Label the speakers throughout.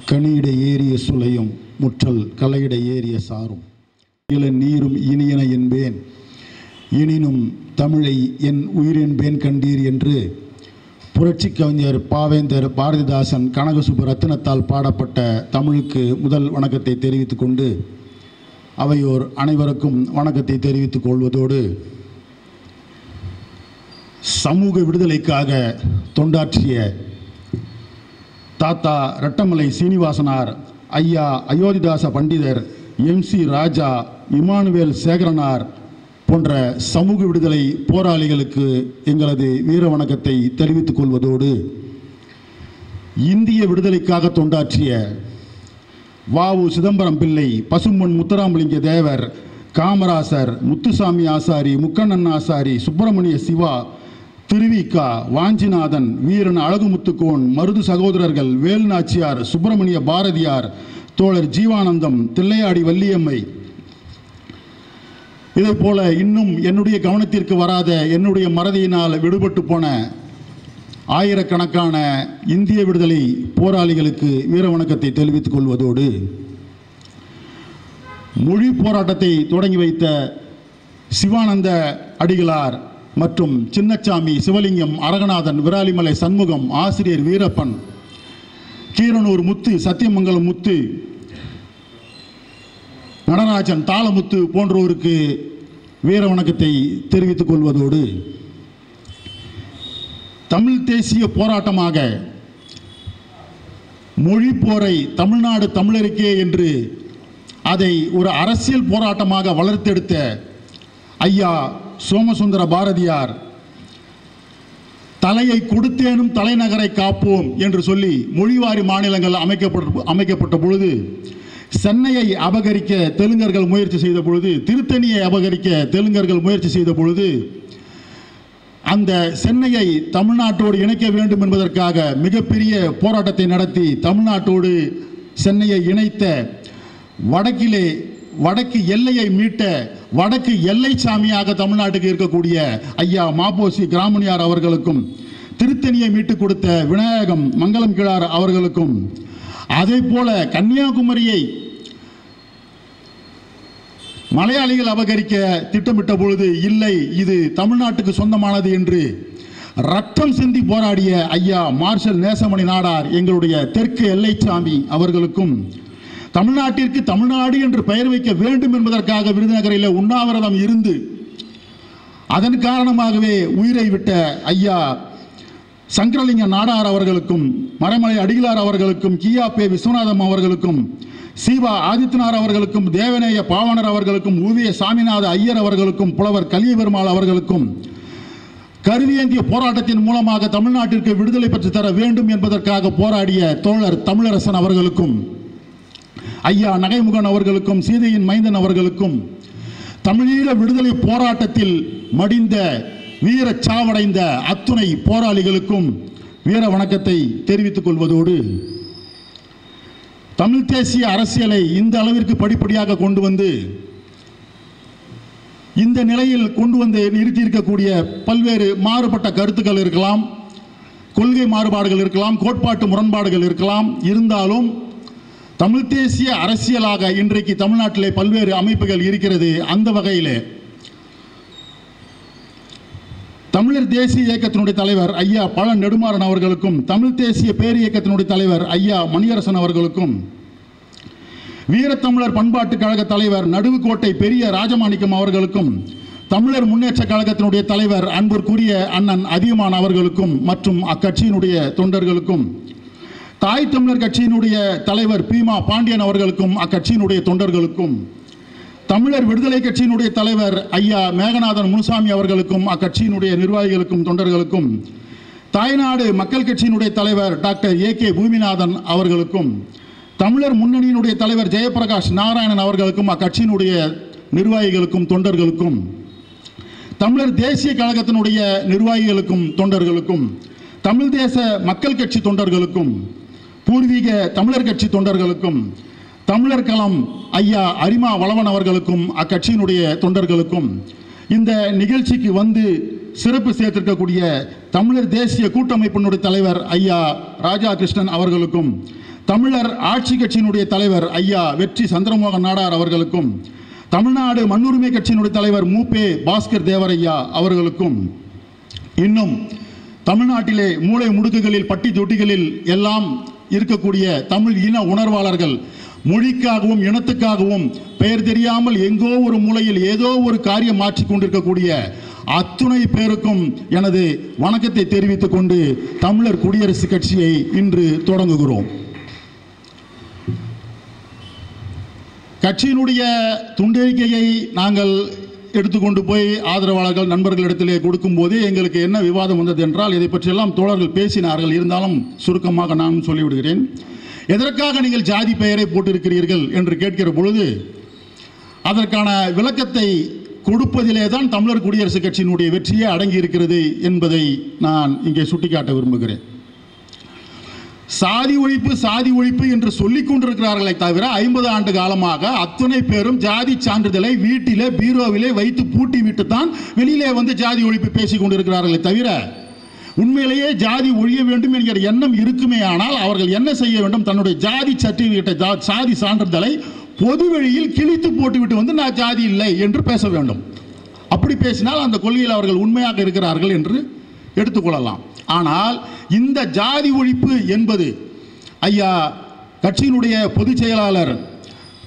Speaker 1: கனியிட ஏறிய சுளையும் முற்றல் கலையிட ஏறிய சாரும் நீரும் இனியன என்பேன், எனினும் தமிழை என் உயிரென்பேன் கண்டீர் என்று புரட்சி கவிஞர் பாவேந்தர் பாரதிதாசன் கனகசுப்பு ரத்தினத்தால் பாடப்பட்ட தமிழுக்கு முதல் வணக்கத்தை தெரிவித்துக் கொண்டு அவையோர் அனைவருக்கும் வணக்கத்தை தெரிவித்துக் கொள்வதோடு, சமூக விடுதலைக்காக தொண்டாற்றிய தாத்தா ரெட்டமலை சீனிவாசனார், ஐயா அயோத்திதாச பண்டிதர், MC ராஜா, இமானுவேல் சேகரனார் போன்ற சமூக விடுதலை போராளிகளுக்கு எங்களது வீர வணக்கத்தை தெரிவித்துக் கொள்வதோடு, இந்திய விடுதலைக்காக தொண்டாற்றிய வ.உ. சிதம்பரம் பிள்ளை, பசும்பொன் முத்துராமலிங்க தேவர், காமராசர், முத்துசாமி ஆசாரி, முக்கண்ணன் ஆசாரி, சுப்பிரமணிய சிவா, திருவிக்கா, வாஞ்சிநாதன், வீரன் அழகுமுத்துக்கோன், மருது சகோதரர்கள், வேலுநாச்சியார், சுப்பிரமணிய பாரதியார், தோழர் ஜீவானந்தம், தில்லையாடி வள்ளியம்மை, இதை போல இன்னும் என்னுடைய கவனத்திற்கு வராத, என்னுடைய மறதியினால் விடுபட்டு போன ஆயிரக்கணக்கான இந்திய விடுதலை போராளிகளுக்கு வீர வணக்கத்தை தெரிவித்துக் கொள்வதோடு, மொழி போராட்டத்தை தொடங்கி வைத்த சிவானந்த அடிகளார் மற்றும் சின்னச்சாமி, சிவலிங்கம், அரகநாதன், விராலிமலை சண்முகம், ஆசிரியர் வீரப்பன், கீரனூர் முத்து, சத்தியமங்கலம் முத்து, நடராஜன், தாளமுத்து போன்றோருக்கு வீர வணக்கத்தை தெரிவித்துக் கொள்வதோடு, தமிழ் தேசிய போராட்டமாக மொழி போரை தமிழ்நாடு தமிழருக்கே என்று அதை ஒரு அரசியல் போராட்டமாக வளர்த்தெடுத்த ஐயா சோமசுந்தர பாரதியார், தலையை கொடுத்தேனும் தலைநகரை காப்போம் என்று சொல்லி மொழிவாரி மாநிலங்கள் அமைக்கப்பட்ட பொழுது, சென்னையை அபகரிக்க தெலுங்கர்கள் முயற்சி செய்த பொழுது, திருத்தணியை அபகரிக்க தெலுங்கர்கள் முயற்சி செய்த பொழுது, அந்த சென்னையை தமிழ்நாட்டோடு இணைக்க வேண்டும் என்பதற்காக மிகப்பெரிய போராட்டத்தை நடத்தி தமிழ்நாட்டோடு சென்னையை இணைத்த, வடக்கு எல்லையை மீட்ட வடக்கு எல்லை சாமியாக தமிழ்நாட்டுக்கு இருக்கக்கூடிய ஐயா மாபோசி கிராமணியார் அவர்களுக்கும், திருத்தணியை மீட்டுக் கொடுத்த விநாயகம் மங்களம் கிழார் அவர்களுக்கும், அதே போல கன்னியாகுமரியை மலையாளிகள் அபகரிக்க திட்டமிட்ட பொழுது, இல்லை இது தமிழ்நாட்டுக்கு சொந்தமானது என்று ரத்தம் சிந்தி போராடிய ஐயா மார்ஷல் நேசமணி நாடார், எங்களுடைய தெற்கு எல்லைச்சாமி அவர்களுக்கும், தமிழ்நாட்டிற்கு தமிழ்நாடு என்று பெயர் வைக்க வேண்டும் என்பதற்காக விருதுநகரில் உண்ணாவிரதம் இருந்து அதன் காரணமாகவே உயிரை விட்ட ஐயா சங்கரலிங்க நாடார் அவர்களுக்கும், மறைமலை அடிகளார் அவர்களுக்கும், கியாபே விஸ்வநாதம் அவர்களுக்கும், சீவா ஆதித்யநாத் அவர்களுக்கும், தேவநேய பாவனர் அவர்களுக்கும், ஊவிய சாமிநாத ஐயர் அவர்களுக்கும், புலவர் கலியபெருமாள் அவர்களுக்கும், கருவியேந்திய போராட்டத்தின் மூலமாக தமிழ்நாட்டிற்கு விடுதலை பெற்று தர வேண்டும் என்பதற்காக போராடிய தோழர் தமிழரசன் அவர்களுக்கும், ஐயா நகைமுகன் அவர்களுக்கும், சீதையின் மைந்தன் அவர்களுக்கும், தமிழீழ விடுதலை போராட்டத்தில் மடிந்த வீர சாவடைந்த அத்துணை போராளிகளுக்கும் வீர வணக்கத்தை தெரிவித்துக் கொள்வதோடு, தமிழ் தேசிய அரசியலை இந்த அளவிற்கு படிப்படியாக கொண்டு வந்து இந்த நிலையில் கொண்டு வந்து நிறுத்தி இருக்கக்கூடிய பல்வேறு மாறுபட்ட கருத்துக்கள் இருக்கலாம், கொள்கை மாறுபாடுகள் இருக்கலாம், கோட்பாட்டு முரண்பாடுகள் இருக்கலாம். இருந்தாலும் தமிழ் தேசிய அரசியலாக இன்றைக்கு தமிழ்நாட்டிலே பல்வேறு அமைப்புகள் இருக்கிறது. அந்த வகையில் தமிழர் தேசிய இயக்கத்தினுடைய தலைவர் ஐயா பழ நெடுமாறன் அவர்களுக்கும், தமிழ் தேசிய பேர் இயக்கத்தினுடைய தலைவர் ஐயா மணியரசன் அவர்களுக்கும், வீரத்தமிழர் பண்பாட்டு கழக தலைவர் நடுவுக்கோட்டை பெரிய ராஜமாணிக்கம் அவர்களுக்கும், தமிழர் முன்னேற்ற கழகத்தினுடைய தலைவர் அன்பிற்குரிய அண்ணன் அதியமான் அவர்களுக்கும் மற்றும் அக்கட்சியினுடைய தொண்டர்களுக்கும், தாய் தமிழர் கட்சியினுடைய தலைவர் பீமா பாண்டியன் அவர்களுக்கும் அக்கட்சியினுடைய தொண்டர்களுக்கும், தமிழர் விடுதலை கட்சியினுடைய தலைவர் ஐயா மேகநாதன் முனுசாமி அவர்களுக்கும் அக்கட்சியினுடைய நிர்வாகிகளுக்கும் தொண்டர்களுக்கும், தாய்நாடு மக்கள் கட்சியினுடைய தலைவர் டாக்டர் AK பூமிநாதன் அவர்களுக்கும், தமிழர் முன்னணியினுடைய தலைவர் ஜெயபிரகாஷ் நாராயணன் அவர்களுக்கும் அக்கட்சியினுடைய நிர்வாகிகளுக்கும் தொண்டர்களுக்கும், தமிழர் தேசிய கழகத்தினுடைய நிர்வாகிகளுக்கும் தொண்டர்களுக்கும், தமிழ் தேச மக்கள் கட்சி தொண்டர்களுக்கும், பூர்வீக தமிழர் கட்சி தொண்டர்களுக்கும், தமிழர் களம் ஐயா அரிமா வளவன் அவர்களுக்கும் அக்கட்சியினுடைய தொண்டர்களுக்கும், இந்த நிகழ்ச்சிக்கு வந்து சிறப்பு சேர்த்திருக்கக்கூடிய தமிழர் தேசிய கூட்டமைப்பினுடைய தலைவர் ஐயா ராஜா கிருஷ்ணன் அவர்களுக்கும், தமிழர் ஆட்சி கட்சியினுடைய தலைவர் ஐயா வெற்றி சந்திரமோகன் நாடார் அவர்களுக்கும், தமிழ்நாடு மண்ணுரிமை கட்சியினுடைய தலைவர் மூப்பே பாஸ்கர் தேவரையா அவர்களுக்கும், இன்னும் தமிழ்நாட்டிலே மூலை முடுக்குகளில் பட்டி தொட்டிகளில் எல்லாம் இருக்கக்கூடிய தமிழ் இன உணர்வாளர்கள், மொழிக்காகவும் இனத்துக்காகவும் பெயர் தெரியாமல் எங்கோ ஒரு மூலையில் ஏதோ ஒரு காரியம் மாற்றிக் கொண்டிருக்கக்கூடிய அத்துணை பேருக்கும் எனது வணக்கத்தை தெரிவித்துக் கொண்டு தமிழர் குடியரசுக் கட்சியை இன்று தொடங்குகிறோம். கட்சியினுடைய துண்டறிக்கையை நாங்கள் எடுத்துக்கொண்டு போய் ஆதரவாளர்கள் நண்பர்களிடத்திலே கொடுக்கும் போது எங்களுக்கு என்ன விவாதம் வந்தது என்றால், இதை பற்றியெல்லாம் தோழர்கள் பேசினார்கள். இருந்தாலும் சுருக்கமாக நான் சொல்லிவிடுகிறேன். எதற்காக நீங்கள் ஜாதி பெயரை போட்டிருக்கிறீர்கள் என்று கேட்கிற பொழுது அதற்கான விளக்கத்தை கொடுப்பதிலே தான் தமிழர் குடியரசுக் கட்சியினுடைய வெற்றியே அடங்கி இருக்கிறது என்பதை நான் இங்கே சுட்டிக்காட்ட விரும்புகிறேன். சாதி ஒழிப்பு என்று சொல்லிக் கொண்டிருக்கிறார்களே தவிர 50 ஆண்டு காலமாக அத்தனை பேரும் ஜாதி சான்றிதழை வீட்டிலே பீரோவிலே வைத்து பூட்டி விட்டு தான் வெளியிலே வந்து ஜாதி ஒழிப்பு பேசிக் கொண்டிருக்கிறார்களே தவிர உண்மையிலேயே ஜாதி ஒழிய வேண்டும் என்கிற எண்ணம் இருக்குமே ஆனால் அவர்கள் என்ன செய்ய வேண்டும்? தன்னுடைய ஜாதி சர்டிபிகேட்டை, சாதி சான்றிதழை பொதுவெளியில் கிழித்து போட்டுவிட்டு வந்து நான் ஜாதி இல்லை என்று பேச வேண்டும். அப்படி பேசினால் அந்த கொள்கையில் அவர்கள் உண்மையாக இருக்கிறார்கள் என்று எடுத்துக்கொள்ளலாம். ஆனால் இந்த ஜாதி ஒழிப்பு என்பது ஐயா கட்சியினுடைய பொதுச் செயலாளர்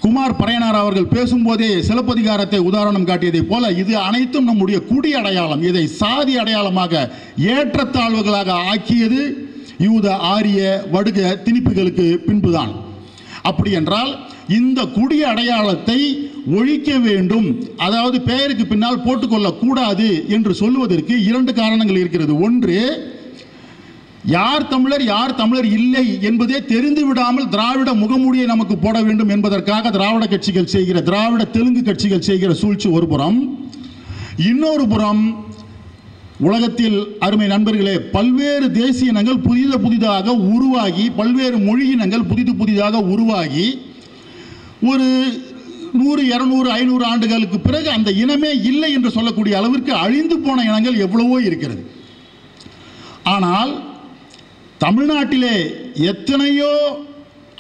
Speaker 1: குமார் பரையனார் அவர்கள் பேசும்போதே சிலப்பதிகாரத்தை உதாரணம் காட்டியதை போல இது அனைத்தும் நம்முடைய குடி அடையாளம். இதை சாதி அடையாளமாக ஏற்றத்தாழ்வுகளாக ஆக்கியது யூத ஆரிய வடுக திணிப்புகளுக்கு பின்புதான். அப்படி என்றால் இந்த குடி அடையாளத்தை ஒழிக்க வேண்டும், அதாவது பெயருக்கு பின்னால் போட்டுக்கொள்ளக்கூடாது என்று சொல்லுவதற்கு 2 காரணங்கள் இருக்கிறது. ஒன்று, யார் தமிழர் இல்லை என்பதே தெரிந்து விடாமல் திராவிட முகமூடியை நமக்கு போட வேண்டும் என்பதற்காக திராவிட கட்சிகள் செய்கிற, திராவிட தெலுங்கு கட்சிகள் செய்கிற சூழ்ச்சி ஒரு புறம். இன்னொரு புறம், உலகத்தில் அருமை நண்பர்களே, பல்வேறு தேசிய இனங்கள் புதிதாக உருவாகி, பல்வேறு மொழி இனங்கள் புதிதாக உருவாகி ஒரு 100, 200, 500 ஆண்டுகளுக்கு பிறகு அந்த இனமே இல்லை என்று சொல்லக்கூடிய அளவிற்கு அழிந்து போன இனங்கள் எவ்வளவோ இருக்கிறது. ஆனால் தமிழ்நாட்டிலே எத்தனையோ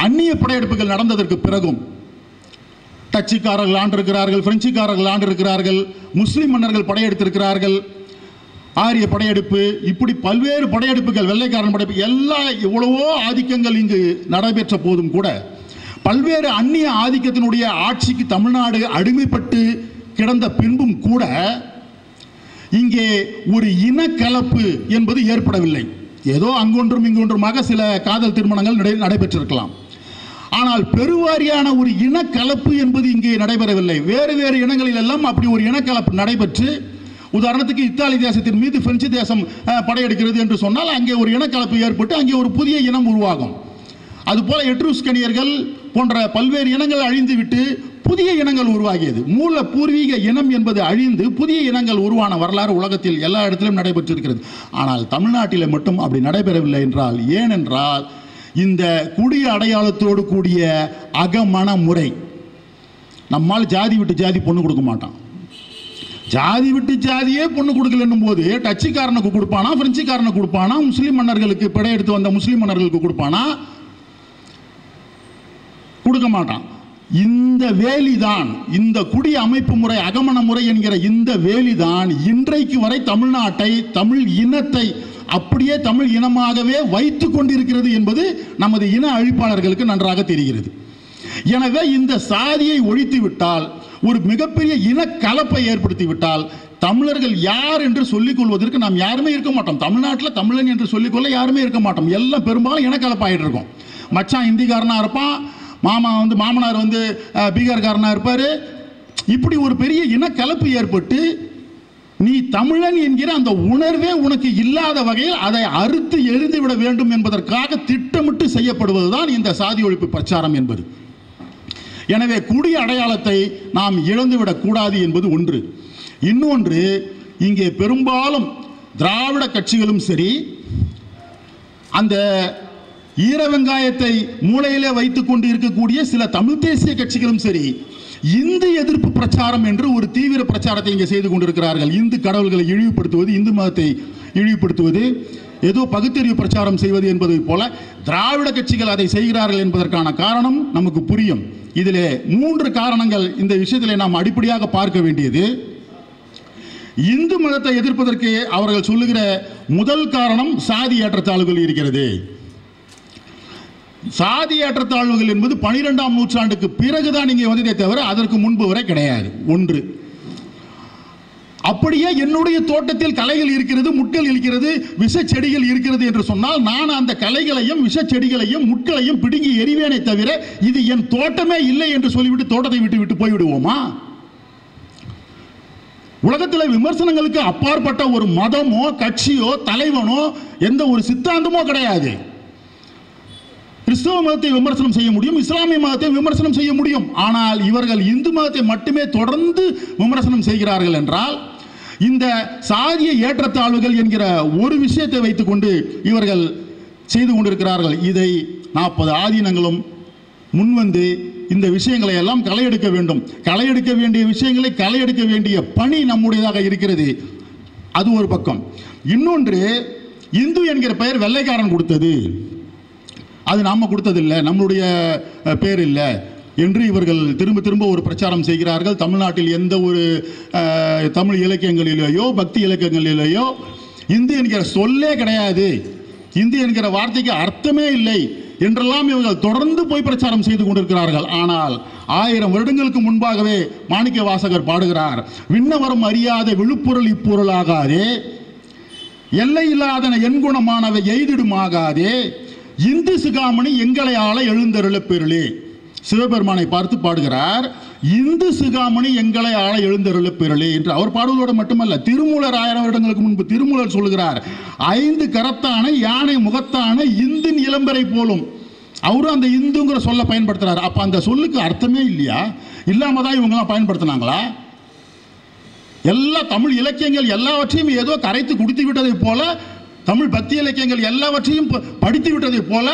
Speaker 1: அந்நிய படையெடுப்புகள் நடந்ததற்கு பிறகும் டச்சுக்காரர்கள் ஆண்டிருக்கிறார்கள், பிரெஞ்சுக்காரர்கள் ஆண்டிருக்கிறார்கள், முஸ்லிம் மன்னர்கள் படையெடுத்திருக்கிறார்கள், ஆரிய படையெடுப்பு, இப்படி பல்வேறு படையெடுப்புகள், வெள்ளைக்காரன் படையெடுப்பு, எல்லா எவ்வளவோ ஆதிக்கங்கள் இங்கு நடைபெற்ற போதும் கூட பல்வேறு அந்நிய ஆதிக்கத்தினுடைய ஆட்சிக்கு தமிழ்நாடு அடிமைப்பட்டு கிடந்த பின்பும் கூட இங்கே ஒரு இனக்கலப்பு என்பது ஏற்படவில்லை. ஏதோ அங்கொன்றும் இங்கொன்றுமாக சில காதல் திருமணங்கள் நடைபெற்றிருக்கலாம். ஆனால் பெருவாரியான ஒரு இனக்கலப்பு என்பது இங்கே நடைபெறவில்லை. வேறு இனங்களில் எல்லாம் அப்படி ஒரு இனக்கலப்பு நடைபெற்று, உதாரணத்துக்கு இத்தாலி தேசத்தின் மீது பிரெஞ்சு தேசம் படையெடுக்கிறது என்று சொன்னால் அங்கே ஒரு இனக்கலப்பு ஏற்பட்டு அங்கே ஒரு புதிய இனம் உருவாகும். அதுபோல எட்ரூஸ்கனியர்கள் போன்ற பல்வேறு இனங்கள் அழிந்துவிட்டு புதிய இனங்கள் உருவாகியது. மூல பூர்வீக இனம் என்பது அழிந்து புதிய இனங்கள் உருவான வரலாறு உலகத்தில் எல்லா இடத்திலும் நடைபெற்றிருக்கிறது. ஆனால் தமிழ்நாட்டில் மட்டும் அப்படி நடைபெறவில்லை என்றால், ஏனென்றால் இந்த குடி அடையாளத்தோடு கூடிய அகமண முறை, நம்மால் ஜாதி விட்டு ஜாதி பொண்ணு கொடுக்க மாட்டான். ஜாதி விட்டு ஜாதியே பொண்ணு கொடுக்கலன்னும் போது டச்சுக்காரனுக்கு கொடுப்பானா, பிரெஞ்சுக்காரனுக்கு கொடுப்பானா, முஸ்லீம் மன்னர்களுக்கு படையெடுத்து வந்த முஸ்லீம் மன்னர்களுக்கு கொடுப்பானா? கொடுக்க மாட்டான். இந்த வேலிதான், இந்த குடி அமைப்பு முறை, அகமண முறை என்கிற இந்த வேலிதான் இன்றைக்கு வரை தமிழ்நாட்டை, தமிழ் இனத்தை அப்படியே தமிழ் இனமாகவே வைத்துக் கொண்டிருக்கிறது என்பது நமது இன அழிப்பாளர்களுக்கு நன்றாக தெரிகிறது. எனவே இந்த சாதியை ஒழித்து விட்டால், ஒரு மிகப்பெரிய இன கலப்பை ஏற்படுத்தி விட்டால், தமிழர்கள் யார் என்று சொல்லிக் கொள்வதற்கு நாம் யாருமே இருக்க மாட்டோம். தமிழ்நாட்டில் தமிழன் என்று சொல்லிக்கொள்ள யாருமே இருக்க மாட்டோம். எல்லாம் பெரும்பாலும் இனக்கலப்பாயிட்டு இருக்கும். மச்சான் ஹிந்திக்காரனா இருப்பான், மாமனார் பீகார்காரனா இருப்பார். இப்படி ஒரு பெரிய இனக்கலப்பு ஏற்பட்டு நீ தமிழன் என்கிற அந்த உணர்வே உனக்கு இல்லாத வகையில் அதை அறுத்து எரிந்து விட வேண்டும் என்பதற்காக திட்டமிட்டு செய்யப்படுவதுதான் இந்த சாதி ஒழிப்பு பிரச்சாரம் என்பது. எனவே குடி அடையாளத்தை நாம் இழந்துவிடக் கூடாது என்பது ஒன்று. இன்னொன்று, இங்கே பெரும்பாலும் திராவிட கட்சிகளும் சரி, அந்த ஈர வெங்காயத்தை மூளையிலே வைத்துக் கொண்டு இருக்கக்கூடிய சில தமிழ் தேசிய கட்சிகளும் சரி, இந்து எதிர்ப்பு பிரச்சாரம் என்று ஒரு தீவிர பிரச்சாரத்தை இங்கே செய்து கொண்டிருக்கிறார்கள். இந்து கடவுள்களை இழிவுபடுத்துவது, இந்து மதத்தை இழிவுபடுத்துவது, ஏதோ பகுத்தறிவு பிரச்சாரம் செய்வது என்பதை போல திராவிட கட்சிகள் அதை செய்கிறார்கள் என்பதற்கான காரணம் நமக்கு புரியும். இதிலே 3 காரணங்கள் இந்த விஷயத்திலே நாம் அடிப்படையாக பார்க்க வேண்டியது. இந்து மதத்தை எதிர்ப்பதற்கு அவர்கள் சொல்லுகிற முதல் காரணம் சாதி ஏற்றத்தாழ்வுகள் இருக்கிறது. சாதி ஏற்றத்தாழ்வுகள் என்பது 12ஆம் நூற்றாண்டுக்கு பிறகுதான் இங்கே வந்ததே தவிர அதற்கு முன்பு வரை கிடையாது. ஒன்று. அப்படியே என்னுடைய தோட்டத்தில் களைகள் இருக்கிறது, முட்கள் இருக்கிறது, விஷ செடிகள் இருக்கிறது என்று சொன்னால் நான் அந்த களைகளையும் விஷ செடிகளையும் முட்களையும் பிடுங்கி எறிவேனே தவிர இது என் தோட்டமே இல்லை என்று சொல்லிவிட்டு தோட்டத்தை விட்டு விட்டு போய்விடுவோமா? உலகத்தில் விமர்சனங்களுக்கு அப்பாற்பட்ட ஒரு மதமோ கட்சியோ தலைவனோ எந்த ஒரு சித்தாந்தமோ கிடையாது. கிறிஸ்தவ மதத்தை விமர்சனம் செய்ய முடியும், இஸ்லாமிய மதத்தை விமர்சனம் செய்ய முடியும். ஆனால் இவர்கள் இந்து மதத்தை மட்டுமே தொடர்ந்து விமர்சனம் செய்கிறார்கள் என்றால் இந்த சாதிய ஏற்றத்தாழ்வுகள் என்கிற ஒரு விஷயத்தை வைத்துக்கொண்டு இவர்கள் செய்து கொண்டிருக்கிறார்கள். இதை 40 ஆதீனங்களும் முன்வந்து இந்த விஷயங்களை எல்லாம் களையெடுக்க வேண்டும். களையெடுக்க வேண்டிய விஷயங்களை களையெடுக்க வேண்டிய பணி நம்முடையதாக இருக்கிறது. அது ஒரு பக்கம். இன்னொன்று, இந்து என்கிற பெயர் வெள்ளைக்காரன் கொடுத்தது, அது நாம கொடுத்ததில்லை, நம்மளுடைய பேர் இல்லை என்று இவர்கள் திரும்ப திரும்ப ஒரு பிரச்சாரம் செய்கிறார்கள். தமிழ்நாட்டில் எந்த ஒரு தமிழ் இலக்கியங்களிலேயோ பக்தி இலக்கியங்களிலேயோ இந்து என்கிற சொல்லே கிடையாது, இந்து என்கிற வார்த்தைக்கு அர்த்தமே இல்லை என்றெல்லாம் இவர்கள் தொடர்ந்து போய் பிரச்சாரம் செய்து கொண்டிருக்கிறார்கள். ஆனால் 1000 வருடங்களுக்கு முன்பாகவே மாணிக்க வாசகர் பாடுகிறார், விண்ணவரும் அறியாத விழுப்பொருள் இப்பொருளாகாதே, எல்லை இல்லாதன எண்குணமானவை எய்திடுமாகாதே, இந்து சிகாமணி எங்களை ஆள எழுந்தருள பெருளே. சிவபெருமானை பார்த்து பாடுகிறார், இந்து சிகாமணி எங்களை ஆள எழுந்தருள பெருளே என்று அவர் பாடுவதோடு மட்டுமல்ல, திருமூலர் 1000 வருடங்களுக்கு முன்பு திருமூலர் சொல்லுகிறார், 5 கரத்தான யானை முகத்தான இந்தின் இளம்பரை போலும். அவரும் அந்த இந்துங்கிற சொல்ல பயன்படுத்துறாரு. அப்ப அந்த சொல்லுக்கு அர்த்தமே இல்லையா? இல்லாம தான் இவங்கெல்லாம் பயன்படுத்தினாங்களா? எல்லா தமிழ் இலக்கியங்கள் எல்லாவற்றையும் ஏதோ கரைத்து குடித்து விட்டதை போல, தமிழ் பக்தி இலக்கியங்கள் எல்லாவற்றையும் படித்து விட்டதை போல,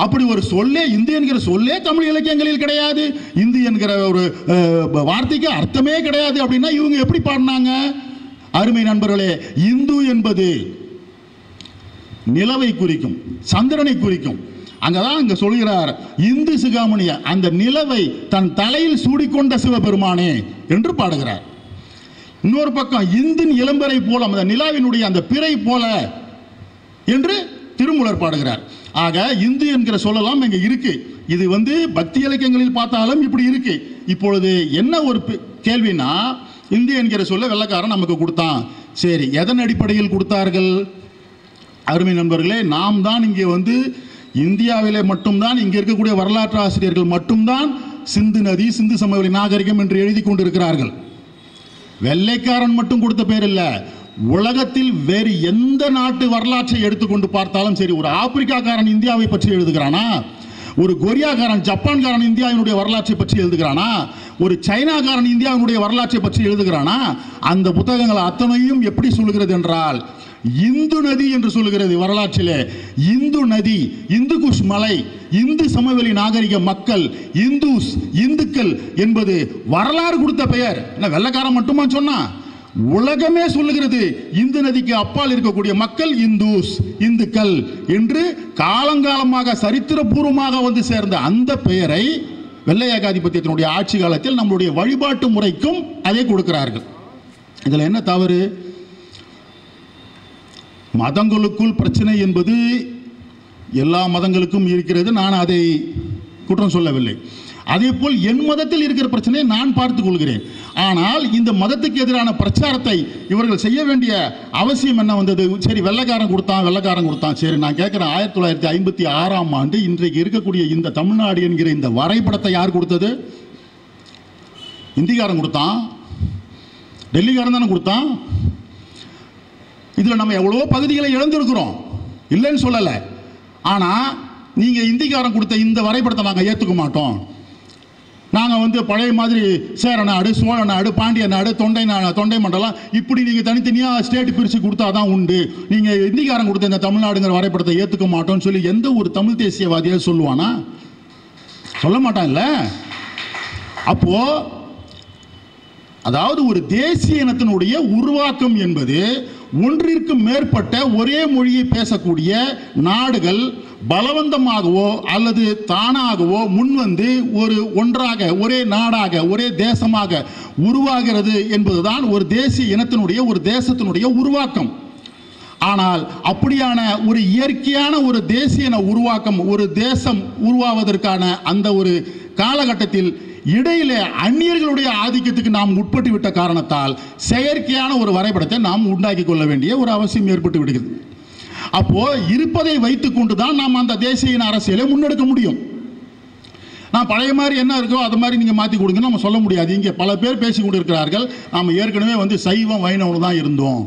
Speaker 1: அப்படி ஒரு சொல்லே, இந்து என்கிற சொல்லே தமிழ் இலக்கியங்களில் கிடையாது, இந்து என்கிற ஒரு வார்த்தைக்கு அர்த்தமே கிடையாது அப்படின்னா இவங்க எப்படி பாடினாங்க? அருமை நண்பர்களே, இந்து என்பது நிலவை குறிக்கும், சந்திரனை குறிக்கும். அங்கதான் இங்க சொல்கிறார், இந்து சிகாமணிய அந்த நிலவை தன் தலையில் சூடிக்கொண்ட சிவபெருமானே என்று பாடுகிறார். இன்னொரு பக்கம் இந்தின் இளம்பரை போல, அந்த நிலாவினுடைய அந்த பிறை போல என்று திருமூலர் பாடுகிறார். ஆக இந்து என்கிற சொல்லலாம் இங்க இருக்கு. இது பக்தி இலக்கியங்களில் பார்த்தாலும் இப்படி இருக்கு. இப்பொழுது என்ன ஒரு கேள்வினா, இந்து என்கிற சொல்ல வெள்ளைக்காரன் நமக்கு கொடுத்தான். சரி, எதன் அடிப்படையில் கொடுத்தார்கள்? அருமை நண்பர்களே, நாம் தான் இங்கே இந்தியாவிலே மட்டும்தான், இங்கே இருக்கக்கூடிய வரலாற்று ஆசிரியர்கள் மட்டும்தான் சிந்து நதி, சிந்து சமவெளி நாகரிகம் என்று எழுதி கொண்டிருக்கிறார்கள். வெள்ளைக்காரன் மட்டும் கொடுத்த பேர் இல்லை, உலகத்தில் வேறு எந்த நாட்டு வரலாற்றை எடுத்துக்கொண்டு பார்த்தாலும் சரி, ஒரு ஆப்பிரிக்காக்காரன் இந்தியாவை பற்றி எழுதுகிறானா, ஒரு கொரியாக்காரன் ஜப்பான்காரன் இந்தியாவினுடைய வரலாற்றை பற்றி எழுதுகிறானா, ஒரு சைனாக்காரன் இந்தியாவினுடைய வரலாற்றை பற்றி எழுதுகிறானா, அந்த புத்தகங்கள் அத்தனையும் எப்படி சொல்லுகிறது என்றால், இந்து நதி என்று சொல்லுகிறது. வரலாற்றிலே இந்து நதி, இந்து குஷ் மலை, இந்து சமவெளி நாகரிக மக்கள், இந்துஸ், இந்துக்கள் என்பது வரலாறு கொடுத்த பெயர். என்ன வெள்ளைக்காரன் மட்டுமா சொன்னா? உலகமே சொல்லுகிறது, இந்து நதிக்கு அப்பால் இருக்கக்கூடிய மக்கள் இந்துஸ், இந்துக்கள் என்று காலங்காலமாக சரித்திரபூர்வமாக சேர்ந்த அந்த பெயரை வெள்ளை ஏகாதிபத்தியத்தினுடைய ஆட்சி காலத்தில் நம்முடைய வழிபாட்டு முறைக்கும் அதை கொடுக்கிறார்கள். இதில் என்ன தவறு? மதங்களுக்குள் பிரச்சனை என்பது எல்லா மதங்களுக்கும் இருக்கிறது, நான் அதை குற்றம் சொல்லவில்லை. அதே போல் என் மதத்தில் இருக்கிற பிரச்சனையை நான் பார்த்துக் கொள்கிறேன். ஆனால் இந்த மதத்துக்கு எதிரான பிரச்சாரத்தை இவர்கள் செய்ய வேண்டிய அவசியம் என்ன வந்தது? சரி, வெள்ளைக்காரன் கொடுத்தான். சரி, நான் கேட்கிறேன், 1956ஆம் ஆண்டு இன்றைக்கு இருக்கக்கூடிய இந்த தமிழ்நாடு என்கிற இந்த வரைபடத்தை யார் கொடுத்தது? இந்திக்காரன் கொடுத்தான், டெல்லிக்காரன் தானே கொடுத்தான். இதில் நம்ம எவ்வளவோ பகுதிகளை இழந்திருக்கிறோம், இல்லைன்னு சொல்லலை. ஆனால் நீங்கள் இந்திக்காரன் கொடுத்த இந்த வரைபடத்தை நாங்கள் ஏற்றுக்க மாட்டோம். நாங்கள் பழைய மாதிரி சேர நாடு, சோழ நாடு, பாண்டிய நாடு, தொண்டை மண்டலம் இப்படி நீங்கள் தனித்தனியாக ஸ்டேட் பிரித்து கொடுத்தா தான் உண்டு. நீங்கள் இந்திக்காரன் கொடுத்த இந்த தமிழ்நாடுங்கிற வரைபடத்தை ஏற்றுக்க மாட்டோம்னு சொல்லி எந்த ஒரு தமிழ் தேசியவாதியாக சொல்லுவானா? சொல்ல மாட்டான். இல்லை, அப்போ அதாவது ஒரு தேசிய இனத்தினுடைய உருவாக்கம் என்பது ஒன்றிற்கு மேற்பட்ட ஒரே மொழியை பேசக்கூடிய நாடுகள் பலவந்தமாகவோ அல்லது தானாகவோ முன்வந்து ஒன்றாக ஒரே நாடாக ஒரே தேசமாக உருவாகிறது என்பதுதான் ஒரு தேசிய இனத்தினுடைய ஒரு தேசத்தினுடைய உருவாக்கம். ஆனால் அப்படியான ஒரு இயற்கையான ஒரு தேசிய இன உருவாக்கம், ஒரு தேசம் உருவாவதற்கான அந்த ஒரு காலகட்டத்தில் இடையில அந்நியர்களுடைய ஆதிக்கத்துக்கு நாம் உட்பட்டு விட்ட காரணத்தால் செயற்கையான ஒரு வரைபடத்தை நாம் உண்டாக்கி கொள்ள வேண்டிய ஒரு அவசியம் ஏற்பட்டு விடுகிறது. அப்போ இருப்பதை வைத்துக் கொண்டுதான் நாம் அந்த தேசிய இன அரசியலை முன்னெடுக்க முடியும். நான் பழைய மாதிரி என்ன இருக்கோ அது மாதிரி நீங்க மாற்றி கொடுங்கன்னு நம்ம சொல்ல முடியாது. இங்கே பல பேர் பேசி கொண்டு இருக்கிறார்கள், நாம் ஏற்கனவே சைவம் வைணவம் தான் இருந்தோம்.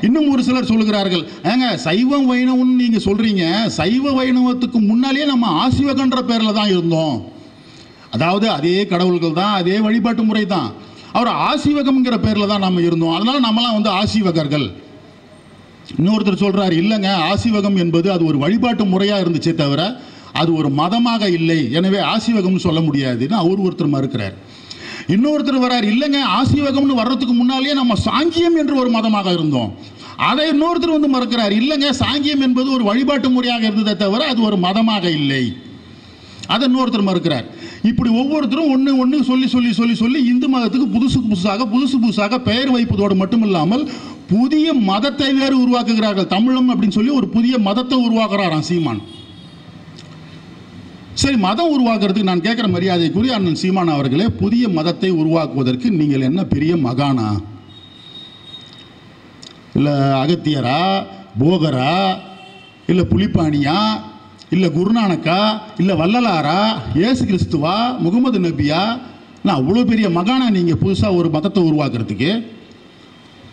Speaker 1: இன்னும் ஒரு சிலர் சொல்லுகிறார்கள், ஏங்க சைவம் வைணவம் நீங்க சொல்றீங்க, சைவ வைணவத்துக்கு முன்னாலேயே நம்ம ஆசிவகன்ற பேர்ல தான் இருந்தோம். அதாவது அதே கடவுள்கள் தான், அதே வழிபாட்டு முறை தான். அவர் ஆசிவகம்ங்கிற பேர்ல தான் நம்ம இருந்தோம், அதனால நம்மளாம் ஆசிவகர்கள். இன்னொருத்தர் சொல்றாரு, இல்லைங்க ஆசிவகம் என்பது அது ஒரு வழிபாட்டு முறையா இருந்துச்சே தவிர அது ஒரு மதமாக இல்லை, எனவே ஆசிவகம்னு சொல்ல முடியாதுன்னு ஒருத்தர் மறுக்கிறார். இன்னொருத்தர் வர்றார், இல்லைங்க ஆசிவகம்னு வர்றதுக்கு முன்னாலேயே நம்ம சாங்கியம் என்று ஒரு மதமாக இருந்தோம், அதை இன்னொருத்தர் மறுக்கிறார். இல்லைங்க சாங்கியம் என்பது ஒரு வழிபாட்டு முறையாக இருந்ததை தவிர அது ஒரு மதமாக இல்லை, அதை இன்னொருத்தர் மறுக்கிறார். இப்படி ஒவ்வொருத்தரும் ஒன்று சொல்லி சொல்லி சொல்லி சொல்லி இந்து மதத்துக்கு புதுசு புதுசாக பெயர் வைப்பதோடு மட்டுமில்லாமல் புதிய மதத்தை வேறு உருவாக்குகிறார்கள். தமிழம் அப்படின்னு சொல்லி ஒரு புதிய மதத்தை உருவாக்குறாராம் சீமான். சரி, மதம் உருவாக்குறதுக்கு நான் கேட்குற மரியாதைக்குரிய அண்ணன் சீமான் அவர்களே, புதிய மதத்தை உருவாக்குவதற்கு நீங்கள் என்ன பெரிய மகானா, இல்லை அகத்தியரா, போகரா, இல்லை புலிப்பாணியா, இல்லை குருநானக்கா, இல்லை வள்ளலாரா, இயேசு கிறிஸ்துவா, முகமது நபியா? நான் அவ்வளோ பெரிய மகானா நீங்கள் புதுசாக ஒரு மதத்தை உருவாக்குறதுக்கு?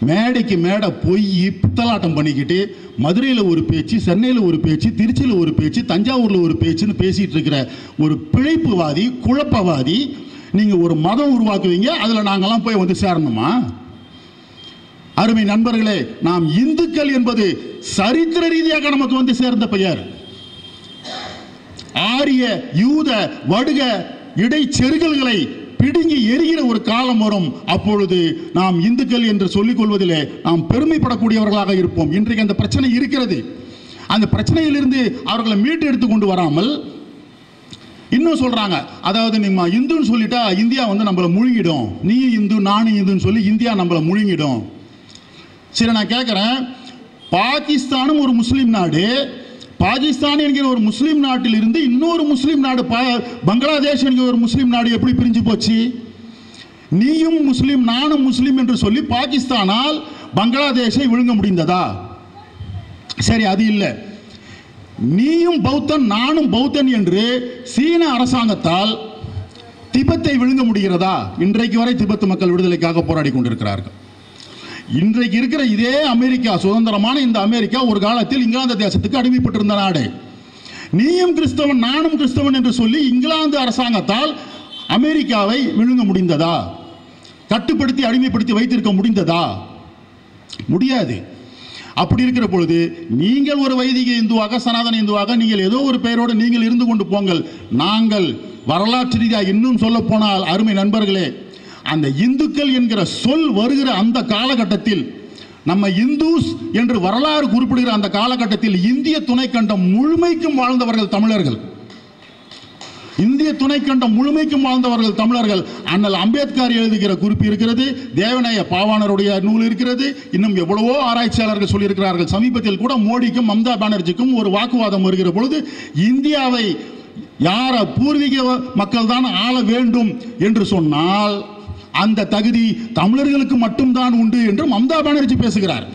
Speaker 1: மேடைக்கு மேடை போய் பித்தலாட்டம் பண்ணிக்கிட்டு மதுரையில் ஒரு பேச்சு, சென்னையில் ஒரு பேச்சு, திருச்சியில் ஒரு பேச்சு, தஞ்சாவூரில் ஒரு பேச்சுன்னு பேசிகிட்டு இருக்கிற ஒரு பிழைப்புவாதி, குழப்பவாதி நீங்கள் ஒரு மதம் உருவாக்குவீங்க, அதில் நாங்கள்லாம் போய் சேரணுமா? அருமை நண்பர்களே, நாம் இந்துக்கள் என்பது சரித்திர ரீதியாக நமக்கு சேர்ந்த பெயர். ஆரிய யூத வடுக இடைச்செருகல்களை பிடுங்கி எரிகிற ஒரு காலம் வரும், அப்பொழுது நாம் இந்துக்கள் என்று சொல்லிக் கொள்வதிலே நாம் பெருமைப்படக்கூடியவர்களாக இருப்போம். இன்றைக்கு அந்த பிரச்சனை இருக்கிறது. அந்த பிரச்சனையிலிருந்து அவர்களை மீட்டு எடுத்து கொண்டு வராமல் இன்னும் சொல்றாங்க, அதாவது நம்ம இந்துன்னு சொல்லிட்டா இந்தியா நம்மளை முழுங்கிடும், நீ இந்து நானும் இந்துன்னு சொல்லி இந்தியா நம்மளை முழுங்கிடும். சரி, நான் கேட்குறேன், பாகிஸ்தானும் ஒரு முஸ்லீம் நாடு, பாகிஸ்தான் என்கிற ஒரு முஸ்லீம் நாட்டில் இருந்து இன்னொரு முஸ்லீம் நாடு பங்களாதேஷ் என்கிற ஒரு முஸ்லீம் நாடு எப்படி பிரிஞ்சு போச்சு? நீயும் முஸ்லீம் நானும் முஸ்லீம் என்று சொல்லி பாகிஸ்தானால் பங்களாதேஷை விழுங்க முடிந்ததா? சரி, அது இல்லை. நீயும் பௌத்தன் நானும் பௌத்தன் என்று சீன அரசாங்கத்தால் திபெத்தை விழுங்க முடிகிறதா? இன்றைக்கு வரை திபெத் மக்கள் விடுதலைக்காக போராடி கொண்டிருக்கிறார்கள். இன்றைக்கு இருக்கிற இதே அமெரிக்கா, சுதந்திரமான இந்த அமெரிக்கா ஒரு காலத்தில் இங்கிலாந்து தேசத்துக்கு அடிமைப்பட்டிருந்த நாடு. நீயும் கிறிஸ்தவன் நானும் கிறிஸ்தவன் என்று சொல்லி இங்கிலாந்து அரசாங்கத்தால் அமெரிக்காவை விழுங்க முடிந்ததா? கட்டுப்படுத்தி அடிமைப்படுத்தி வைத்திருக்க முடிந்ததா? முடியாது. அப்படி இருக்கிற பொழுது நீங்கள் ஒரு வைதிக இந்துவாக, சனாதன இந்துவாக நீங்கள் ஏதோ ஒரு பெயரோடு நீங்கள் இருந்து கொண்டு போங்கள். நாங்கள் வரலாற்று ரீதியாக இன்னும் சொல்ல போனால் அருமை நண்பர்களே, அந்த இந்துக்கள் என்கிற சொல் வருகிற அந்த காலகட்டத்தில், நம்ம இந்துஸ் என்று வரலாறு குறிப்பிடுகிற அந்த காலகட்டத்தில் இந்திய துணைக்கண்டம் முழுமைக்கும் வாழ்ந்தவர்கள் தமிழர்கள். இந்திய துணைக்கண்டம் முழுமைக்கும் வாழ்ந்தவர்கள் தமிழர்கள். அண்ணல் அம்பேத்கர் எழுதுகிற குறிப்பு இருக்கிறது, தேவநாய பாவாணருடைய நூல் இருக்கிறது, இன்னும் எவ்வளவோ ஆராய்ச்சியாளர்கள் சொல்லியிருக்கிறார்கள். சமீபத்தில் கூட மோடிக்கும் மம்தா பானர்ஜிக்கும் ஒரு வாக்குவாதம் வருகிற பொழுது இந்தியாவை யார பூர்வீக மக்கள் தான் ஆள வேண்டும் என்று சொன்னால் அந்த தகுதி தமிழர்களுக்கு மட்டும்தான் உண்டு என்று மம்தா பானர்ஜி பேசுகிறார்.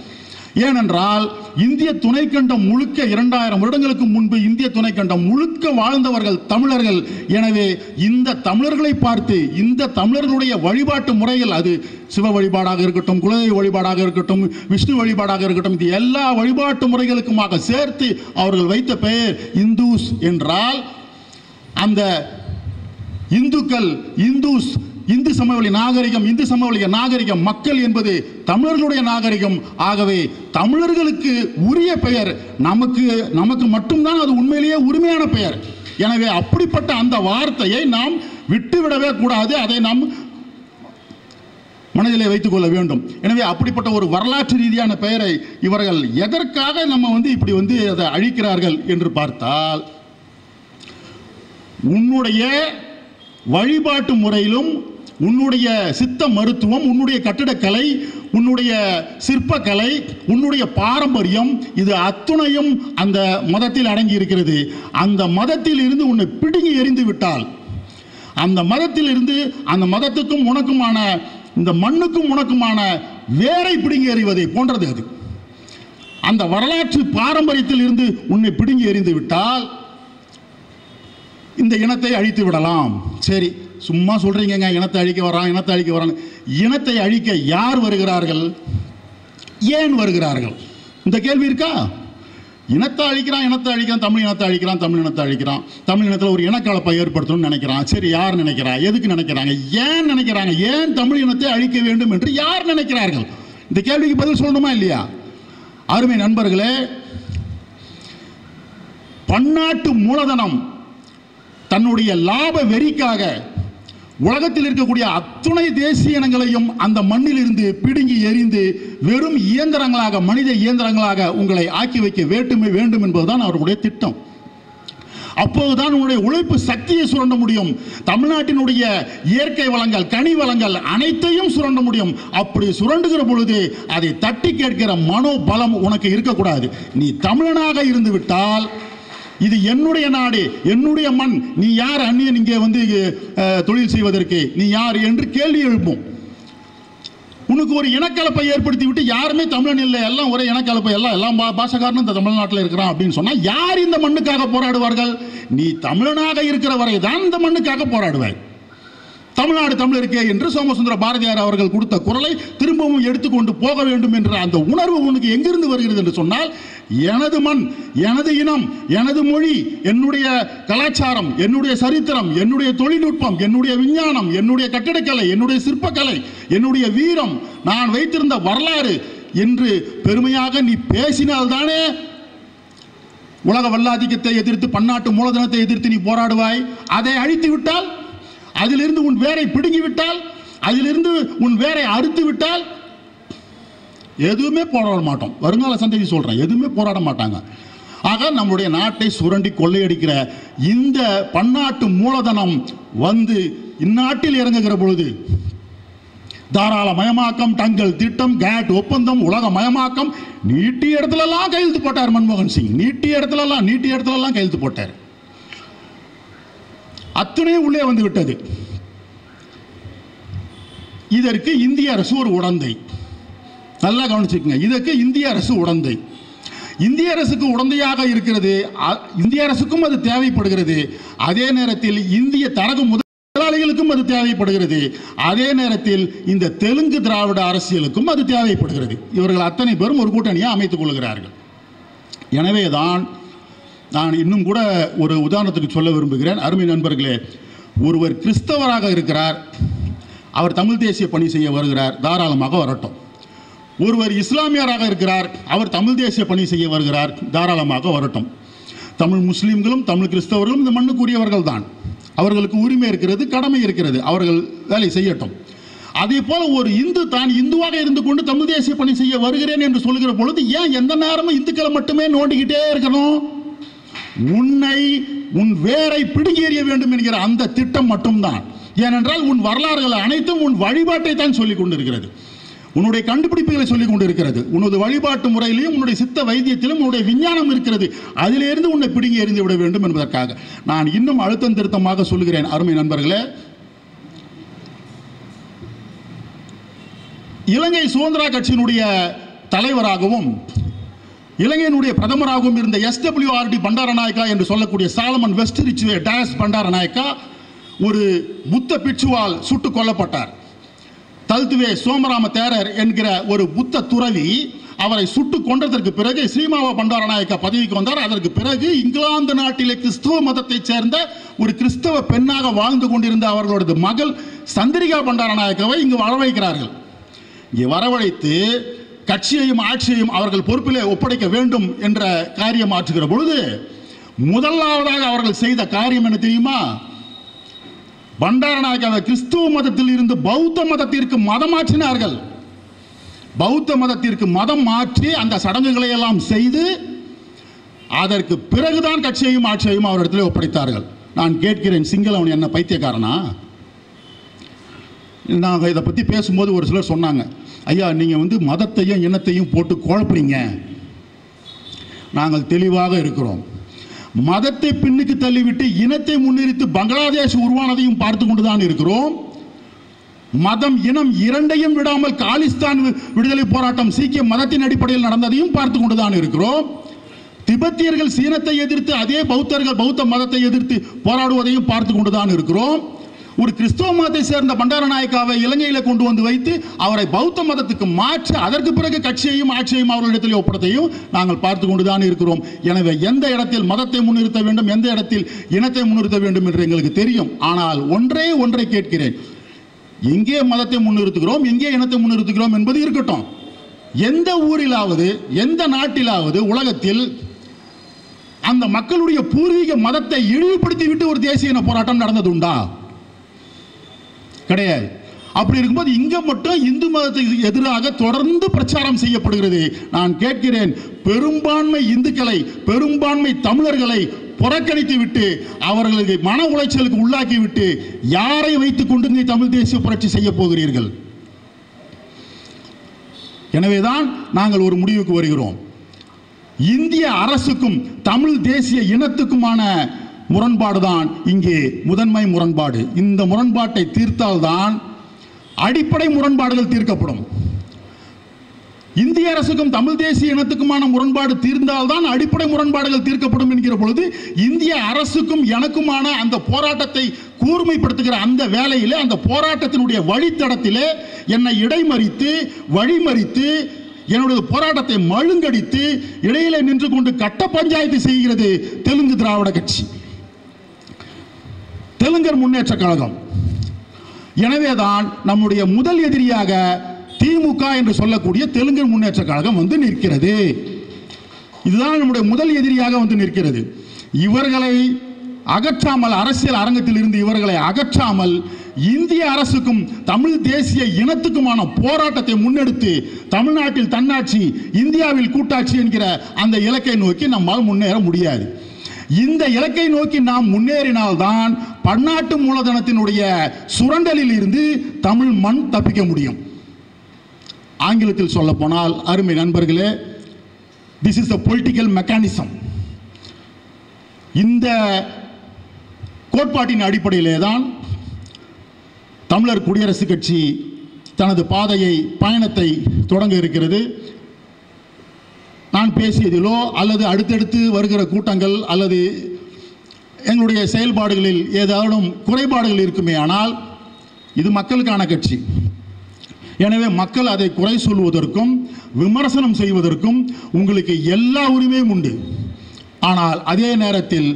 Speaker 1: ஏனென்றால் இந்திய துணைக்கண்டம் முழுக்க 2000 வருடங்களுக்கு முன்பு இந்திய துணைக்கண்டம் முழுக்க வாழ்ந்தவர்கள் தமிழர்கள். எனவே இந்த தமிழர்களை பார்த்து இந்த தமிழர்களுடைய வழிபாட்டு முறைகள், அது சிவ வழிபாடாக இருக்கட்டும், குலதெய்வ வழிபாடாக இருக்கட்டும், விஷ்ணு வழிபாடாக இருக்கட்டும், இது எல்லா வழிபாட்டு முறைகளுக்குமாக சேர்த்து அவர்கள் வைத்த பெயர் இந்துஸ் என்றால், அந்த இந்துக்கள், இந்துஸ், இந்து சமவெளி நாகரிகம், இந்து சமவெளி நாகரிகம், மக்கள் என்பது தமிழர்களுடைய நாகரிகம். ஆகவே தமிழர்களுக்கு உரிய பெயர் நமக்கு மட்டும்தான் அது உண்மையிலேயே உரிமையான பெயர். எனவே அப்படிப்பட்ட அந்த வார்த்தையை நாம் விட்டுவிடவே கூடாது. அதை நாம் மனதிலே வைத்துக் கொள்ள வேண்டும். எனவே அப்படிப்பட்ட ஒரு வரலாற்று ரீதியான பெயரை இவர்கள் எதற்காக நம்ம இப்படி அதை அழிக்கிறார்கள் என்று பார்த்தால், உன்னுடைய வழிபாட்டு முறையிலும் உன்னுடைய சித்த மருத்துவம், உன்னுடைய கட்டிடக்கலை, உன்னுடைய சிற்பக்கலை, உன்னுடைய பாரம்பரியம், இது அத்துணையும் அந்த மதத்தில் அடங்கி இருக்கிறது. அந்த மதத்தில் இருந்து உன்னை பிடுங்கி எறிந்து விட்டால், அந்த மதத்தில் இருந்து அந்த மதத்துக்கும் உனக்குமான, இந்த மண்ணுக்கும் உனக்குமான வேரை பிடுங்கி எறிவதை போன்றது அது. அந்த வரலாற்று பாரம்பரியத்தில் இருந்து உன்னை பிடுங்கி எறிந்து விட்டால் இந்த இனத்தை அழித்து விடலாம். சரி, சும்மா சொல்றீங்க இனத்தை அழிக்க வரான், இனத்தை அழிக்க வரான். இனத்தை அழிக்க யார் வருகிறார்கள், ஏன் வருகிறார்கள்? இந்த கேள்வி இருக்கா? இனத்தை அழிக்கிறான், இனத்தை அழிக்கிறான், தமிழ் இனத்தை அழிக்கிறான், தமிழ் இனத்தை அழிக்கிறான், தமிழ் இனத்தில் ஒரு இனக்கலப்பை ஏற்படுத்தணும்னு நினைக்கிறான். சரி, யார் நினைக்கிறா? எதுக்கு நினைக்கிறாங்க? ஏன் நினைக்கிறாங்க? ஏன் தமிழ் இனத்தை அழிக்க வேண்டும் என்று யார் நினைக்கிறார்கள்? இந்த கேள்விக்கு பதில் சொல்லணுமா இல்லையா? அருமை நண்பர்களே, பன்னாட்டு மூலதனம் தன்னுடைய லாப வெறிக்காக உலகத்தில் இருக்கக்கூடிய அத்துணை தேசிய இனங்களையும் அந்த மண்ணில் இருந்து பிடுங்கி எறிந்து வெறும் இயந்திரங்களாக, மனித இயந்திரங்களாக உங்களை ஆக்கி வைக்க வேண்டும் என்பதுதான் அவர்களுடைய திட்டம். அப்போதுதான் உங்களுடைய உழைப்பு சக்தியை சுரண்ட முடியும். தமிழ்நாட்டினுடைய இயற்கை வளங்கள், கனி வளங்கள் அனைத்தையும் சுரண்ட முடியும். அப்படி சுரண்டுகிற பொழுது அதை தட்டி கேட்கிற மனோபலம் உனக்கு இருக்கக்கூடாது. நீ தமிழனாக இருந்து விட்டால், இது என்னுடைய நாடு, என்னுடைய மண், நீ யார் அந்நியன் இங்கே தொழில் செய்வதற்கு, நீ யார் என்று கேள்வி எழுப்பும். உனக்கு ஒரு இனக்கலப்பை ஏற்படுத்தி விட்டு யாருமே தமிழன் இல்லை, எல்லாம் ஒரே இனக்கலப்பை, எல்லாம் பாஷக்காரனும் இந்த தமிழ்நாட்டில் இருக்கிறான் அப்படின்னு சொன்னா யார் இந்த மண்ணுக்காக போராடுவார்கள்? நீ தமிழனாக இருக்கிற வரை தான் இந்த மண்ணுக்காக போராடுவாய். தமிழ்நாடு தமிழருக்கே என்று சோமசுந்தர பாரதியார் அவர்கள் கொடுத்த குரலை திரும்பவும் எடுத்துக்கொண்டு போக வேண்டும் என்ற அந்த உணர்வு உனக்கு எங்கிருந்து வருகிறது என்று சொன்னால், எனது மண், எனது இனம், எனது மொழி, என்னுடைய கலாச்சாரம், என்னுடைய சரித்திரம், என்னுடைய தொழில்நுட்பம், என்னுடைய விஞ்ஞானம், என்னுடைய கட்டிடக்கலை, என்னுடைய சிற்பக்கலை, என்னுடைய வீரம், நான் வைத்திருந்த வரலாறு என்று பெருமையாக நீ பேசினால்தானே உலக வல்லாதிக்கத்தை எதிர்த்து, பன்னாட்டு மூலதனத்தை எதிர்த்து நீ போராடுவாய். அதை அழித்து விட்டால், அதிலிருந்து உன் வேரை பிடுங்கி விட்டால், அதிலிருந்து உன் வேரை அறுத்து விட்டால் எதுவுமே போராட மாட்டோம். வருங்கால சந்ததி சொல்றேன், எதுவுமே போராட மாட்டாங்க. ஆக நம்முடைய நாட்டை சுரண்டி கொள்ளையடிக்கிற இந்த பன்னாட்டு மூலதனம் இந்நாட்டில் இறங்குகிற பொழுது தாராளமயமாக்கம், தங்கள் திட்டம், கேட் ஒப்பந்தம், உலக மயமாக்கம், நீட்டிய இடத்துல எல்லாம் கையெழுத்து போட்டார் மன்மோகன் சிங். நீட்டிய இடத்துல எல்லாம் கையெழுத்து போட்டார். அத்தனை உள்ளே வந்து விட்டது. இதற்கு இந்திய அரசு ஒரு உடந்தை. நல்லா கவனிச்சுக்கங்க, இதற்கு இந்திய அரசு உடந்தை. இந்திய அரசுக்கு உடந்தையாக இருக்கிறது. இந்திய அரசுக்கும் அது தேவைப்படுகிறது. அதே நேரத்தில் இந்திய தரகு முதலாளிகளுக்கும் அது தேவைப்படுகிறது. அதே நேரத்தில் இந்த தெலுங்கு திராவிட அரசியலுக்கும் அது தேவைப்படுகிறது. இவர்கள் அத்தனை பேரும் ஒரு கூட்டணியாக அமைத்துக் கொள்கிறார்கள். எனவேதான் நான் இன்னும் கூட ஒரு உதாரணத்துக்கு சொல்ல விரும்புகிறேன். அருமை நண்பர்களே, ஒருவர் கிறிஸ்தவராக இருக்கிறார், அவர் தமிழ் தேசிய பணி செய்ய வருகிறார், தாராளமாக வரட்டும். ஒருவர் இஸ்லாமியராக இருக்கிறார், அவர் தமிழ் தேசிய பணி செய்ய வருகிறார், தாராளமாக வரட்டும். தமிழ் முஸ்லீம்களும் தமிழ் கிறிஸ்தவர்களும் இந்த மண்ணுக்குரியவர்கள் தான். அவர்களுக்கு உரிமை இருக்கிறது, கடமை இருக்கிறது, அவர்கள் வேலை செய்யட்டும். அதே போல ஒரு இந்து தான் இந்துவாக இருந்து கொண்டு தமிழ் தேசிய பணி செய்ய வருகிறேன் என்று சொல்லுகிற பொழுது ஏன் எந்த நேரமும் இந்துக்களை மட்டுமே நோண்டிக்கிட்டே இருக்கணும்? உன் வேரை பிடுங்கி எறிய வேண்டும் என்கிற அந்த திட்டம் மட்டும்தான். ஏனென்றால் உன் வரலாறுகள் அனைத்தும் உன் வழிபாட்டை தான் சொல்லிக் கொண்டிருக்கிறது, உன்னுடைய கண்டுபிடிப்புகளை சொல்லிக் கொண்டிருக்கிறது, உன்னுடைய வழிபாட்டு முறையிலும் உன்னுடைய சித்த வைத்தியத்திலும் உன்னுடைய விஞ்ஞானம் இருக்கிறது. அதிலிருந்து உன்னை பிடுங்கி எறிந்து விட வேண்டும் என்பதற்காக நான் இன்னும் அழுத்தம் திருத்தமாக சொல்லுகிறேன். அருமை நண்பர்களே, இலங்கை சுதந்திர கட்சியினுடைய தலைவராகவும் இலங்கையினுடைய பிரதமராகவும் இருந்த SWRD பண்டாரநாயக்கா என்று சொல்லக்கூடிய சாலமன் வெஸ்ட்ரிச்வே டாஸ் பண்டாரநாயக்கா ஒரு புத்த பிட்சுவால் சுட்டுக் கொல்லப்பட்டார். தல்துவே சோமராம தேரர் என்கிற ஒரு புத்த துறவி அவரை சுட்டுக் கொன்றதற்கு பிறகு ஸ்ரீமாவ பண்டாரநாயக்கா பதவிக்கு வந்தார். அதற்கு பிறகு இங்கிலாந்து நாட்டிலே கிறிஸ்தவ மதத்தைச் சேர்ந்த ஒரு கிறிஸ்தவ பெண்ணாக வாழ்ந்து கொண்டிருந்த அவர்களோட மகள் சந்திரிகா பண்டாரநாயக்காவை இங்கு வரவழைக்கிறார்கள். இங்கே வரவழைத்து கட்சியையும் ஆட்சியையும் அவர்கள் பொறுப்பிலே ஒப்படைக்க வேண்டும் என்ற காரியம் ஆற்றுகிற பொழுது முதலாவதாக அவர்கள் செய்த காரியம் என்ன தெரியுமா? பண்டாரநாயக்காவை கிறிஸ்துவ மதத்தில் இருந்து பௌத்த மதத்திற்கு மதம் மாற்றினார்கள். பௌத்த மதத்திற்கு மதம் மாற்றி அந்த சடங்குகளை எல்லாம் செய்து அதற்கு பிறகுதான் கட்சியையும் ஆட்சியையும் அவரிடத்தில் ஒப்படைத்தார்கள். நான் கேட்கிறேன், சிங்களவன் என்ன பைத்தியக்காரனா? நாங்கள் இதை பற்றி பேசும்போது ஒரு சிலர் சொன்னாங்க, ஐயா நீங்கள் மதத்தையும் இனத்தையும் போட்டு குழப்புறீங்க. நாங்கள் தெளிவாக இருக்கிறோம். மதத்தை பின்னுக்கு தள்ளிவிட்டு இனத்தை முன்னிறுத்தி பங்களாதேஷ் உருவானதையும் பார்த்து கொண்டுதான் இருக்கிறோம். மதம் இனம் இரண்டையும் விடாமல் காலிஸ்தான் விடுதலை போராட்டம் சீக்கிய மதத்தின் அடிப்படையில் நடந்ததையும் பார்த்து கொண்டுதான் இருக்கிறோம். திபெத்தியர்கள் சீனத்தை எதிர்த்து அதே பௌத்தர்கள் பௌத்த மதத்தை எதிர்த்து போராடுவதையும் பார்த்து கொண்டுதான் இருக்கிறோம். ஒரு கிறிஸ்தவ மதத்தை சேர்ந்த பண்டாரநாயக்காவை இலங்கையில் கொண்டு வந்து வைத்து அவரை பௌத்த மதத்துக்கு மாற்றி அதற்கு பிறகு கட்சியையும் ஆட்சியையும் அவர்களிடத்தில் ஒப்படைத்தையும் நாங்கள் பார்த்து கொண்டுதான் இருக்கிறோம். எனவே எந்த இடத்தில் மதத்தை முன்னிறுத்த வேண்டும், எந்த இடத்தில் இனத்தை முன்னிறுத்த வேண்டும் என்று எங்களுக்கு தெரியும். ஆனால் ஒன்றை கேட்கிறேன், எங்கே மதத்தை முன்னிறுத்துகிறோம், எங்கே இனத்தை முன்னிறுத்துகிறோம் என்பது இருக்கட்டும். எந்த ஊரிலாவது எந்த நாட்டிலாவது உலகத்தில் அந்த மக்களுடைய பூர்வீக மதத்தை இழிவுபடுத்தி விட்டு ஒரு தேசிய இன போராட்டம் நடந்தது உண்டா? கிடையாது. அப்படி இருக்கும்போது இங்க மட்டும் இந்து மதத்துக்கு எதிராக தொடர்ந்து பிரச்சாரம் செய்யப்படுகிறது. நான் கேட்கிறேன், பெரும்பான்மை இந்துக்களை பெரும்பான்மை தமிழர்களை புறக்கணித்து விட்டு அவர்களுக்கு மன உளைச்சலுக்கு உள்ளாக்கி விட்டு யாரை வைத்துக் கொண்டு தமிழ் தேசிய புரட்சி செய்ய போகிறீர்கள்? எனவேதான் நாங்கள் ஒரு முடிவுக்கு வருகிறோம். இந்திய அரசுக்கும் தமிழ் தேசிய இனத்துக்குமான முரண்பாடுதான் இங்கே முதன்மை முரண்பாடு. இந்த முரண்பாட்டை தீர்த்தால்தான் அடிப்படை முரண்பாடுகள் தீர்க்கப்படும். இந்திய அரசுக்கும் தமிழ் தேசிய இனத்துக்குமான முரண்பாடு தீர்ந்தால்தான் அடிப்படை முரண்பாடுகள் தீர்க்கப்படும் என்கிற பொழுது இந்திய அரசுக்கும் எனக்குமான அந்த போராட்டத்தை கூர்மைப்படுத்துகிற அந்த வேலையிலே, அந்த போராட்டத்தினுடைய வழித்தடத்திலே என்னை இடைமறித்து வழிமறித்து என்னுடைய போராட்டத்தை மழுங்கடித்து இடையிலே நின்று கொண்டு கட்ட பஞ்சாயத்து செய்கிறது தெலுங்கு திராவிட கட்சி, தெலுங்கர் முன்னேற்ற கழகம். எனவேதான் நம்முடைய முதல் எதிரியாக திமுக என்று சொல்லக்கூடிய தெலுங்கர் முன்னேற்ற கழகம் வந்து நிற்கிறது. இதுதான் நம்முடைய முதல் எதிரியாக வந்து நிற்கிறது. இவர்களை அகற்றாமல், அரசியல் அரங்கத்தில் இருந்து இவர்களை அகற்றாமல் இந்திய அரசுக்கும் தமிழ் தேசிய இனத்துக்குமான போராட்டத்தை முன்னெடுத்து தமிழ்நாட்டில் தன்னாட்சி, இந்தியாவில் கூட்டாட்சி என்கிற அந்த இலக்கை நோக்கி நம்மால் முன்னேற முடியாது. இந்த இலக்கை நோக்கி நாம் முன்னேறினால்தான் பன்னாட்டு மூலதனத்தினுடைய சுரண்டலில் இருந்து தமிழ் மண் தப்பிக்க முடியும். ஆங்கிலத்தில் சொல்ல போனால், அருமை நண்பர்களே, this is the political mechanism. இந்த கோட்பாட்டின் அடிப்படையிலே தான் தமிழர் குடியரசுக் கட்சி தனது பயணத்தை தொடங்க இருக்கிறது. நான் பேசியதிலோ அல்லது அடுத்தடுத்து வருகிற கூட்டங்கள் அல்லது எங்களுடைய செயல்பாடுகளில் ஏதாவது குறைபாடுகள் இருக்குமே ஆனால் இது மக்களுக்கான கட்சி. எனவே மக்கள் அதை குறை சொல்வதற்கும் விமர்சனம் செய்வதற்கும் உங்களுக்கு எல்லா உரிமையும் உண்டு. ஆனால் அதே நேரத்தில்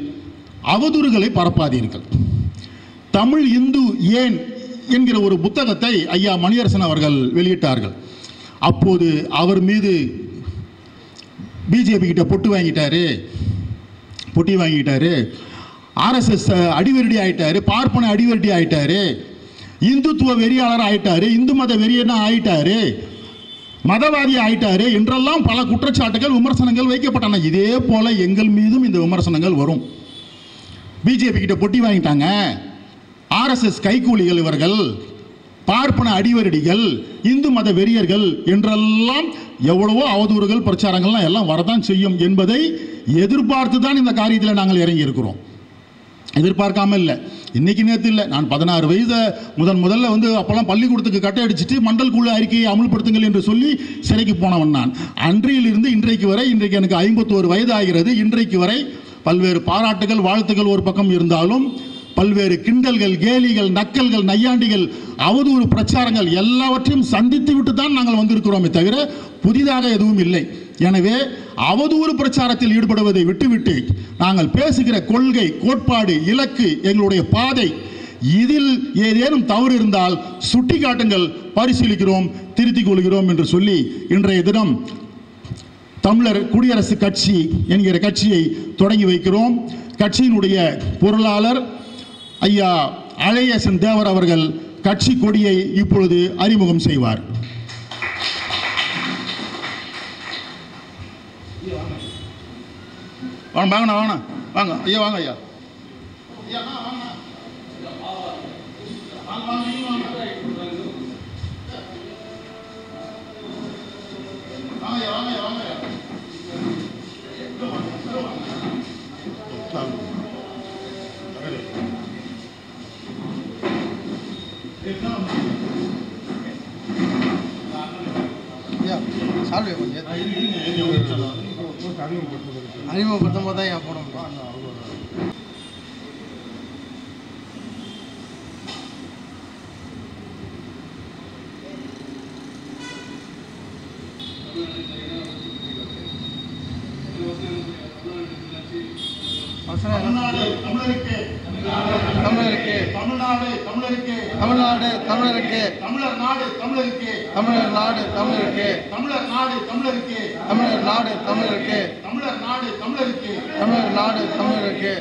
Speaker 1: அவதூறுகளை பரப்பாதீர்கள். தமிழ் இந்து ஏன் என்கிற ஒரு புத்தகத்தை ஐயா மணியரசன் அவர்கள் வெளியிட்டார்கள். அப்போது அவர் மீது பிஜேபி கிட்ட பொட்டி வாங்கிட்டாரு, ஆர்எஸ்எஸ் அடிவெரடி ஆயிட்டாரு, பார்ப்பன அடிவெரடி ஆயிட்டாரு, இந்துத்துவ வெறியாளர் ஆயிட்டாரு, இந்து மத வெறியனா ஆயிட்டாரு, மதவாதி ஆயிட்டாரு என்றெல்லாம் பல குற்றச்சாட்டுகள் விமர்சனங்கள் வைக்கப்பட்டன. இதே போல எங்கள் மீதும் இந்த விமர்சனங்கள் வரும். பிஜேபி கிட்ட பொட்டி வாங்கிட்டாங்க, ஆர்எஸ்எஸ் கைகூலிகள் இவர்கள், பார்ப்பன அடிவரடிகள், இந்து மத வெறியர்கள் என்றெல்லாம் எவ்வளவோ அவதூறுகள் பிரச்சாரங்கள்லாம் எல்லாம் வரதான் செய்யும் என்பதை எதிர்பார்த்து தான் இந்த காரியத்தில் நாங்கள் இறங்கி இருக்கிறோம். எதிர்பார்க்காம இல்லை, இன்னைக்கு நேற்று இல்லை. நான் 16 வயது முதல்ல அப்போல்லாம் பள்ளிக்கூடத்துக்கு கட்டை அடிச்சுட்டு மண்டல் குழு அறிக்கையை அமுல்படுத்துங்கள் என்று சொல்லி சிறைக்கு போனவன் நான். அன்றையிலிருந்து இன்றைக்கு வரை, இன்றைக்கு எனக்கு 51 வயது ஆகிறது, இன்றைக்கு வரை பல்வேறு பாராட்டுகள் வாழ்த்துக்கள் ஒரு பக்கம் இருந்தாலும் பல்வேறு கிண்டல்கள், கேலிகள், நக்கல்கள், நையாண்டிகள், அவதூறு பிரச்சாரங்கள் எல்லாவற்றையும் சந்தித்து விட்டு தான் நாங்கள் வந்திருக்கிறோமே தவிர புதிதாக எதுவும் இல்லை. எனவே அவதூறு பிரச்சாரத்தில் ஈடுபடுவதை விட்டுவிட்டு நாங்கள் பேசுகிற கொள்கை, கோட்பாடு, இலக்கு, எங்களுடைய பாதை, இதில் ஏதேனும் தவறு இருந்தால் சுட்டி காட்டுங்கள், பரிசீலிக்கிறோம், திருத்திக் கொள்கிறோம் என்று சொல்லி இன்றைய தினம் தமிழர் குடியரசு கட்சி என்கிற கட்சியை தொடங்கி வைக்கிறோம். கட்சியினுடைய பொருளாளர் ஐயா அழகேசன் தேவர் அவர்கள் கட்சி கொடியை இப்பொழுது அறிமுகம் செய்வார். வாங்கண்ணா வாங்க வாங்க ஐயா வாங்க ஐயா
Speaker 2: அறிமுகப்படுத்தும் போது தான் போட முடியும். தமிழ்நாடு தமிழருக்கு தமிழ்நாடு தமிழருக்கு தமிழ்நாடு தமிழருக்கு தமிழர் நாடு தமிழருக்கு தமிழர் நாடு தமிழருக்கு தமிழர் நாடு தமிழருக்கு தமிழர் நாடு தமிழருக்கு தமிழர் நாடு தமிழருக்கு தமிழர் நாடு தமிழருக்கு